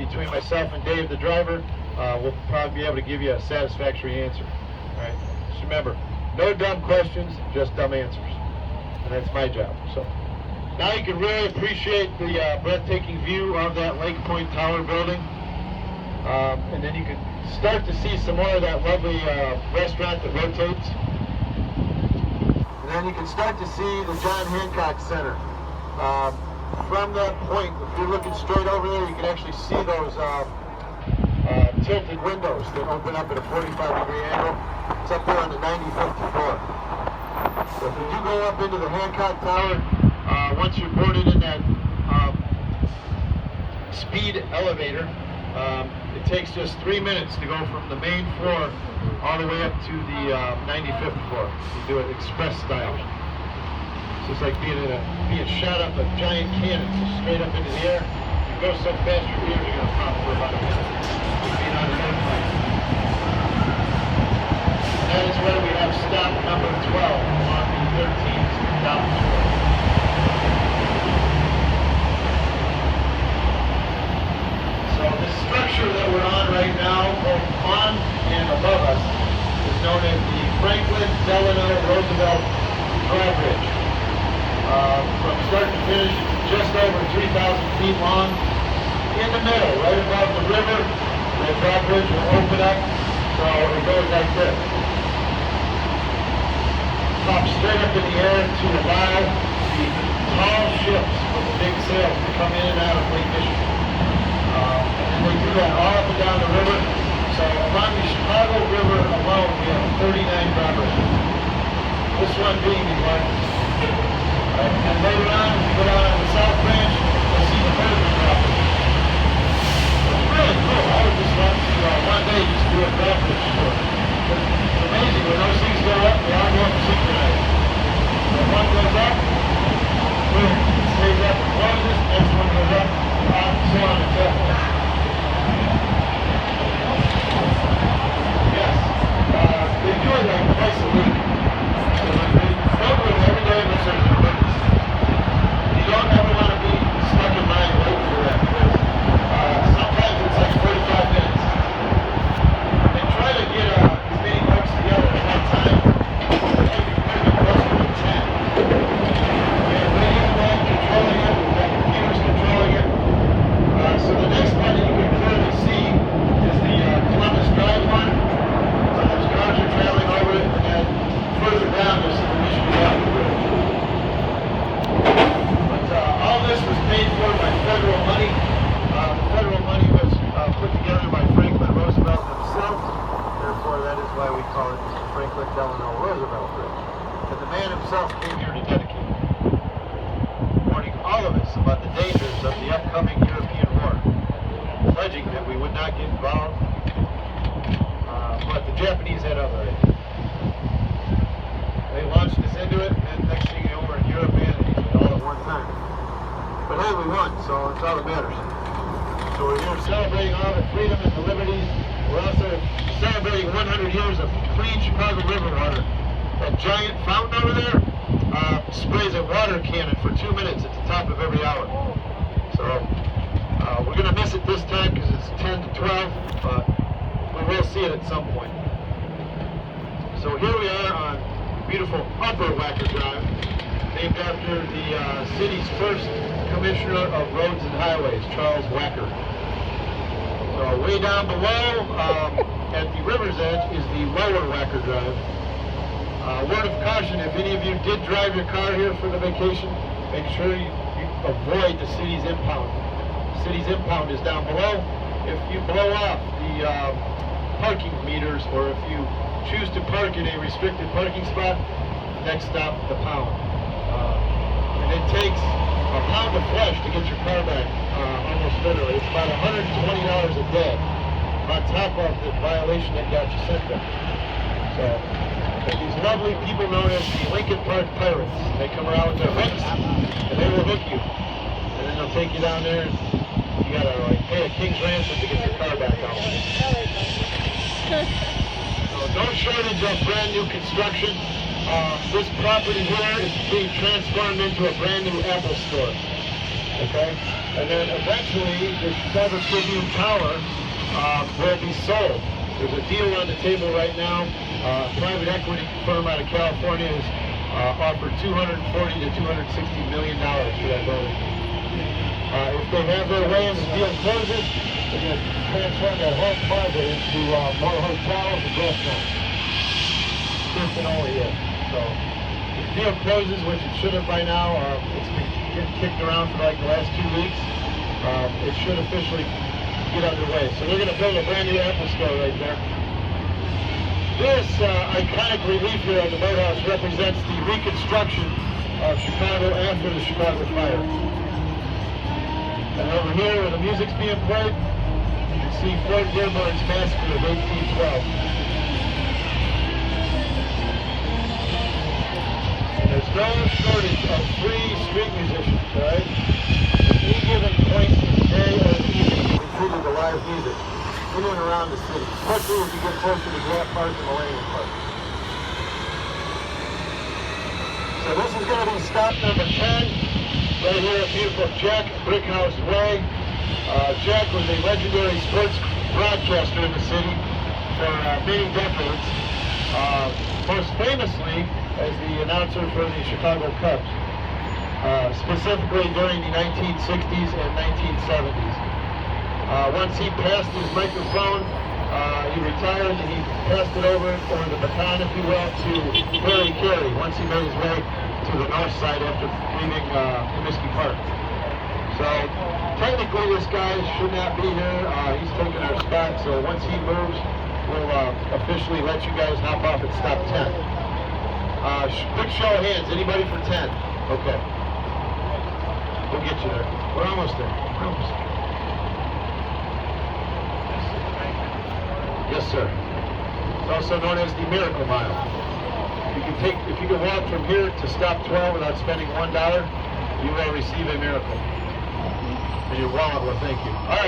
between myself and Dave, the driver, we'll probably be able to give you a satisfactory answer. All right? Just remember, no dumb questions, just dumb answers. And that's my job. So now you can really appreciate the breathtaking view of that Lake Point Tower building. And then you can start to see some more of that lovely restaurant that rotates. And then you can start to see the John Hancock Center. From that point, if you're looking straight over there, you can actually see those tilted windows that open up at a 45-degree angle. It's up there on the 95th floor. So if you do go up into the Hancock Tower, once you're boarded in that speed elevator, it takes just 3 minutes to go from the main floor all the way up to the 95th floor. You do it express style. It's just like being shot up a giant cannon, so straight up into the air. You go so fast your ears are going to pop for about a minute. Being on an airplane. That is where we have stop number 12 on the 13th down shore. So the structure that we're on right now, both on and above us, is known as the Franklin Delano Roosevelt Drawbridge. From start to finish, just over 3,000 feet long. In the middle, right above the river, the drawbridge will open up, so it goes like this. Pops straight up in the air to allow the tall ships with the big sails to come in and out of Lake Michigan. And they do that all up and down the river. So along the Chicago River alone, we have 39 drawbridges. This one being the largest. And later on, if you go down on the South Branch, you'll see the Bergen drawbridge. It's really cool. I would just love to one day just do a drawbridge tour. It's amazing when those things go up, they all go up synchronized. When one goes up, boom, it stays up and closes, next one goes up, so on and so forth. Yes, they do it like twice a week. So they film it every day unless there's an emergency. You don't ever want to be stuck in line waiting for that because sometimes it's like 45 minutes. They try to get as many boats together at one time. They can put it closer to 10. We have radio man controlling it, we have computers controlling it. So the next one that you can clearly see is the Columbus Drive one. Those cars are traveling over it, and then further down you'll see the Michigan Avenue Bridge. All this was paid for by federal money. The federal money was put together by Franklin Roosevelt himself. Therefore, that is why we call it the Franklin Delano Roosevelt Bridge. And the man himself came here to dedicate it, warning all of us about the dangers of the upcoming European war, pledging that we would not get involved. But the Japanese had other ideas. They launched us into it, and then next thing you know, we're in Europe and Asia all at one time. But hey, we won, so it's all that matters. So we're here celebrating all the freedom and the liberties. We're also celebrating 100 years of clean Chicago River water. That giant fountain over there sprays a water cannon for 2 minutes at the top of every hour. So we're going to miss it this time because it's 10 to 12, but we will see it at some point. So here we are on beautiful Upper Wacker Drive, named after the city's first Commissioner of Roads and Highways, Charles Wacker. So way down below, at the river's edge, is the Lower Wacker Drive. Word of caution, if any of you did drive your car here for the vacation, make sure you avoid the city's impound. The city's impound is down below. If you blow off the parking meters, or if you choose to park in a restricted parking spot, next stop, the pound. And it takes a pound of flesh to get your car back, almost literally. It's about $120 a day, on top of the violation that got you sent there. So, these lovely people known as the Lincoln Park Pirates, they come around with their hooks, and they will hook you. And then they'll take you down there, and you gotta pay a king's ransom to get your car back out. So, no shortage of brand new construction. This property here is being transformed into a brand new Apple store. Okay? And then eventually the Chicago Tribune Tower will be sold. There's a deal on the table right now. A private equity firm out of California has offered $240 to $260 million for that building. If they have their way and the deal closes, they're going to transform that whole plaza into more hotels and restaurants. This and only if. So, if the deal closes, which it should have by now, it's been getting kicked around for like the last 2 weeks, it should officially get underway. So they're going to build a brand new Apple store right there. This iconic relief here on the boathouse represents the reconstruction of Chicago after the Chicago fire. And over here, where the music's being played, you can see Fort Dearborn's Massacre of 1812. And there's no shortage of free street musicians, all right? At any given point in the day or the evening, including the live music, in and around the city, especially as you get closer to Grant Park and Millennium Park. So this is going to be stop number 10. Right here at beautiful Jack Brickhouse Way. Jack was a legendary sports broadcaster in the city for many decades. Most famously as the announcer for the Chicago Cubs, specifically during the 1960s and 1970s. Once he passed his microphone, he retired and he passed it over, or the baton, if you will, to Harry Carey once he made his way to the north side after leaving Comiskey Park. So technically this guy should not be here. He's taking our spot, so once he moves, we'll officially let you guys hop off at stop 10. Quick show of hands, anybody for 10? Okay. We'll get you there. We're almost there. We're almost there. Yes, sir. It's also known as the Miracle Mile. If you can walk from here to stop 12 without spending $1, you will receive a miracle. And your wallet will thank you. All right.